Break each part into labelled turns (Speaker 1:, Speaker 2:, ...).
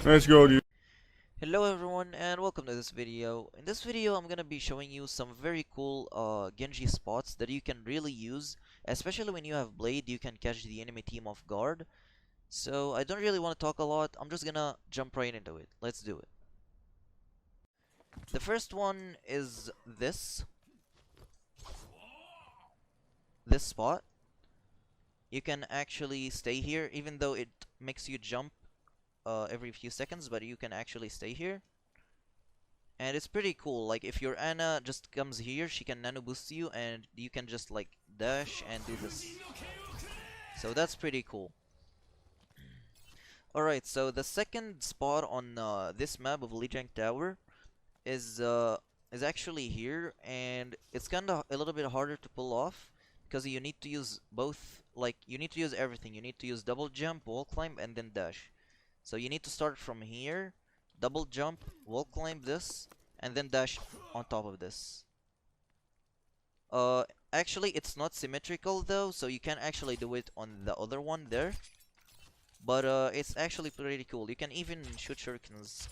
Speaker 1: Let's go, dude.
Speaker 2: Hello everyone and welcome to this video. In this video I'm gonna be showing you some very cool Genji spots that you can really use, especially when you have Blade. You can catch the enemy team off guard. So I don't really want to talk a lot, I'm just gonna jump right into it. Let's do it. The first one is this spot. You can actually stay here even though it makes you jump every few seconds, but you can actually stay here. And it's pretty cool. Like if your Ana just comes here, she can nano boost you and you can just like dash and do this. So that's pretty cool. Alright, so the second spot on this map of Lijiang Tower is uh, is actually here, and it's kinda a little bit harder to pull off because you need to use both, like you need to use everything. You need to use double jump, wall climb, and then dash. So you need to start from here, double jump, wall climb this, and then dash on top of this. Uh, Actually, it's not symmetrical though, so you can actually do it on the other one there. But it's actually pretty cool. You can even shoot shurikens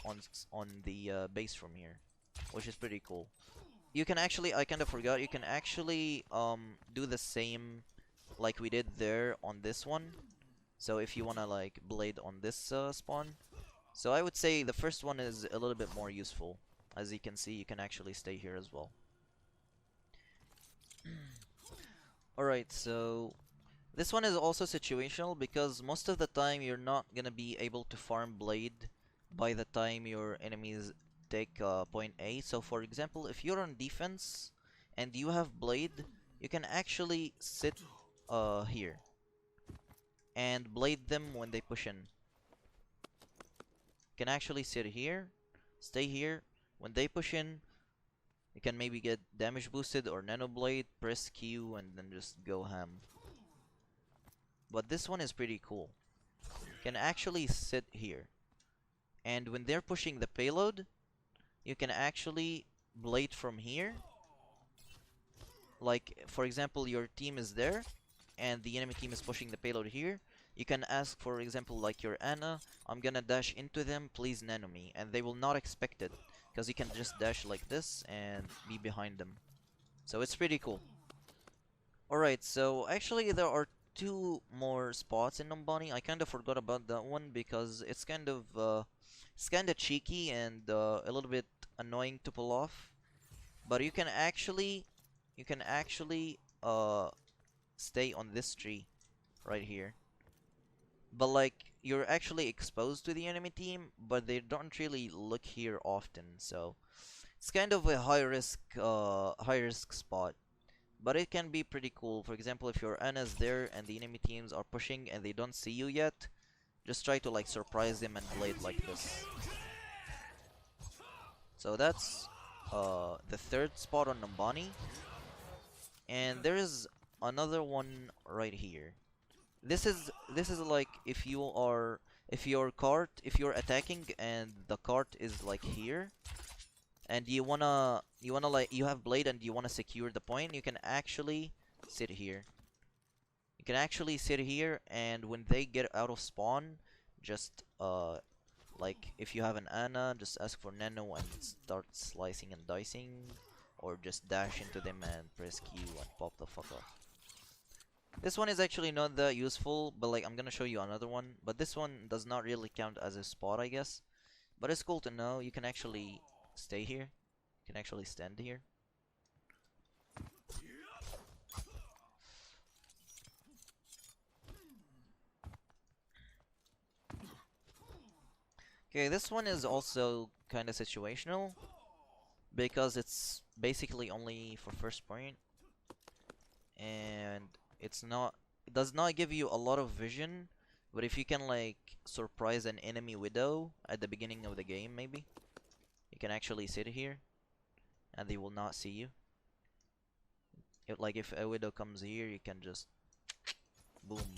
Speaker 2: on the base from here, which is pretty cool. You can actually, I kind of forgot, you can actually do the same like we did there on this one. So if you wanna like blade on this spawn, so I would say the first one is a little bit more useful. As you can see, you can actually stay here as well. Alright, so this one is also situational because most of the time you're not gonna be able to farm blade by the time your enemies take point A. So for example, if you're on defense and you have blade, you can actually sit here and blade them when they push in. You can actually sit here, stay here. When they push in, you can maybe get damage boosted or nano blade, press Q, and then just go ham. But this one is pretty cool. You can actually sit here, and when they're pushing the payload, you can actually blade from here. Like, for example, your team is there, and the enemy team is pushing the payload here. You can ask, for example, like your Ana, I'm gonna dash into them, please nano me. And they will not expect it, because you can just dash like this and be behind them. So it's pretty cool. Alright, so actually there are two more spots in Numbani. I kind of forgot about that one because it's kind of cheeky and a little bit annoying to pull off. But you can actually stay on this tree right here. But like you're actually exposed to the enemy team, but they don't really look here often. So it's kind of a high risk spot. But it can be pretty cool. For example, if your Ana's there and the enemy teams are pushing and they don't see you yet, just try to like surprise them and blade like this. So that's the third spot on Nambani. And there is another one right here. This is like if you're attacking and the cart is like here, and you wanna like you have blade and you wanna secure the point, you can actually sit here. You can actually sit here, and when they get out of spawn, just like if you have an Ana, just ask for nano and start slicing and dicing, or just dash into them and press Q and pop the fuck off. This one is actually not that useful, but like I'm gonna show you another one. But this one does not really count as a spot, I guess. But it's cool to know. You can actually stay here. You can actually stand here. Okay, this one is also kind of situational because it's basically only for first point, and it does not give you a lot of vision. But if you can like surprise an enemy widow at the beginning of the game, maybe you can actually sit here and they will not see you. Like if a widow comes here, you can just boom,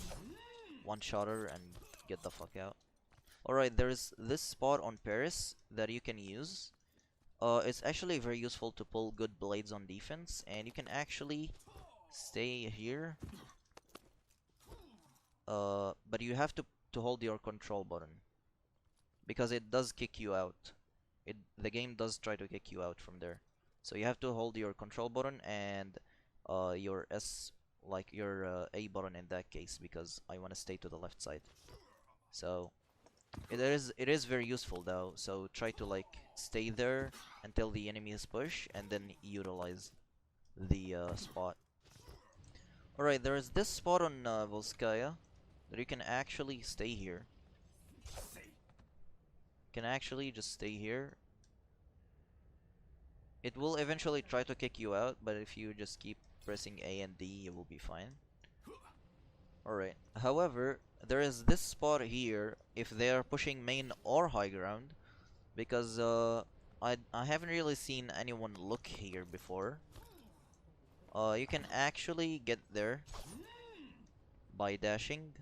Speaker 2: one shot her and get the fuck out. Alright, there's this spot on Paris that you can use. It's actually very useful to pull good blades on defense, and you can actually stay here. But you have to hold your control button. because it does kick you out. The game does try to kick you out from there. So you have to hold your control button and your A button in that case, because I want to stay to the left side. So it is very useful though. So try to like stay there until the enemy is pushed, and then utilize the spot. Alright, there is this spot on Volskaya that you can actually stay here. Can actually just stay here. It will eventually try to kick you out, but if you just keep pressing A and D, you will be fine. Alright, however, there is this spot here if they are pushing main or high ground, because I haven't really seen anyone look here before. You can actually get there by dashing,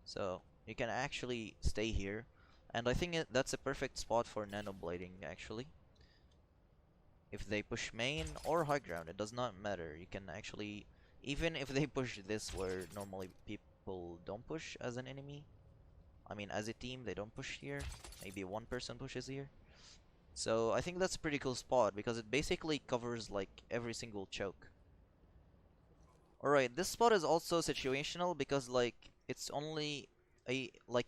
Speaker 2: so you can actually stay here, and I think that's a perfect spot for nano blading actually. If they push main or high ground, it does not matter. You can actually, even if they push this where normally people don't push as an enemy, I mean as a team they don't push here, maybe one person pushes here. So I think that's a pretty cool spot because it basically covers like every single choke. Alright, this spot is also situational because like it's only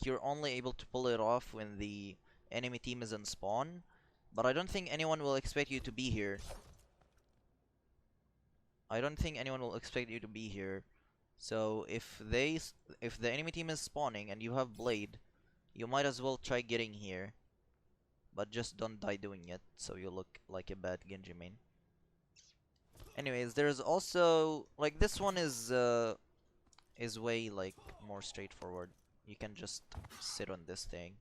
Speaker 2: you're only able to pull it off when the enemy team is in spawn, but I don't think anyone will expect you to be here. I don't think anyone will expect you to be here. So if the enemy team is spawning and you have blade, you might as well try getting here, but just don't die doing it, so you look like a bad Genji main. Anyways, there's also like this one is way like more straightforward. You can just sit on this thing.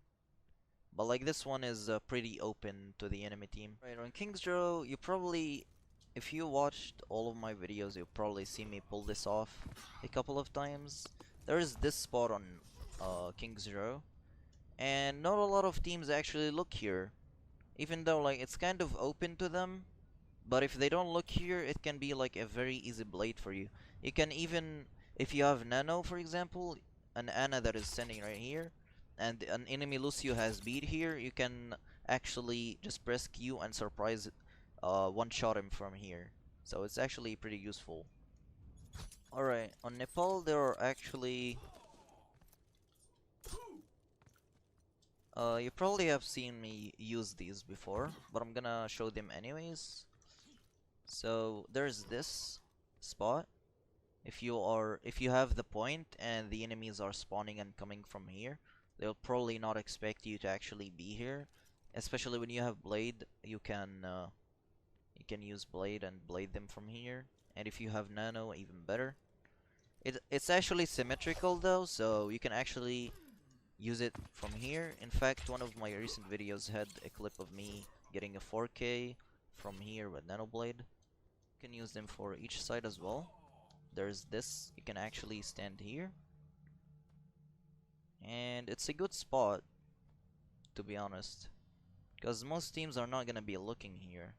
Speaker 2: But like this one is pretty open to the enemy team. Right, on King's Row, you probably, if you watched all of my videos, you'll probably see me pull this off a couple of times. There is this spot on King's Row, and not a lot of teams actually look here. Even though like it's kind of open to them, but if they don't look here, it can be like a very easy blade for you. You can even, if you have Nano for example, an Ana that is standing right here, and an enemy Lucio has beat here, you can actually just press Q and surprise one-shot him from here. So it's actually pretty useful. Alright, on Nepal there are actually... you probably have seen me use these before, but I'm gonna show them anyways. So there's this spot. If you have the point and the enemies are spawning and coming from here, they'll probably not expect you to actually be here. Especially when you have blade, you can use blade and blade them from here. And if you have nano, even better. It's actually symmetrical though, so you can actually use it from here. In fact, one of my recent videos had a clip of me getting a 4K from here with nano blade. You can use them for each side as well. There's this, you can actually stand here, and it's a good spot to be honest, because most teams are not gonna be looking here.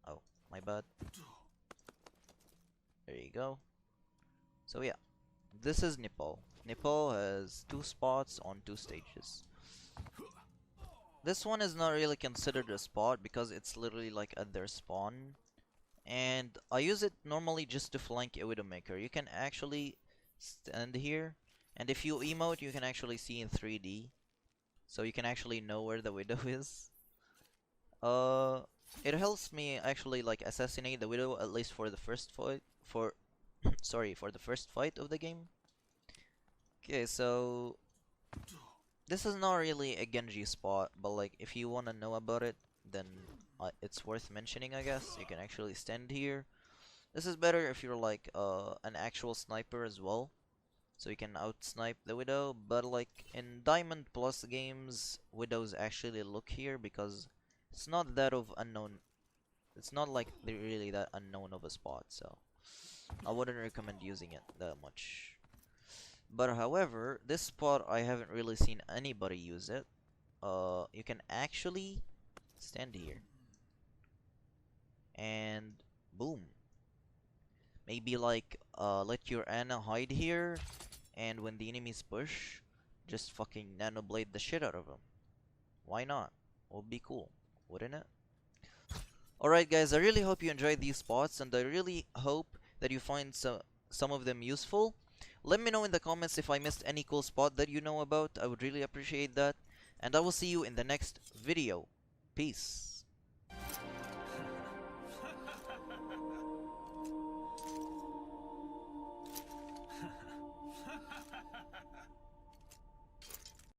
Speaker 2: Oh, my bad. There you go. So yeah, this is Nepal. Nepal has 2 spots on 2 stages. This one is not really considered a spot because it's literally like at their spawn, and I use it normally just to flank a Widowmaker. You can actually stand here, and if you emote, you can actually see in 3D, so you can actually know where the Widow is. It helps me actually like assassinate the Widow at least for the first fight, for the first fight of the game. Okay, so this is not really a Genji spot, but like if you wanna know about it, then it's worth mentioning, I guess. You can actually stand here. This is better if you're like an actual sniper as well, so you can out-snipe the Widow, but like in Diamond Plus games, Widows actually look here because it's not that of unknown. It's not like they're really that unknown of a spot, so I wouldn't recommend using it that much. But however, this spot I haven't really seen anybody use it. You can actually stand here and boom. Maybe like let your Ana hide here, and when the enemies push, just fucking Nano Blade the shit out of him. Why not? Would be cool, wouldn't it? Alright guys, I really hope you enjoyed these spots, and I really hope that you find some of them useful. Let me know in the comments if I missed any cool spot that you know about. I would really appreciate that. And I will see you in the next video. Peace.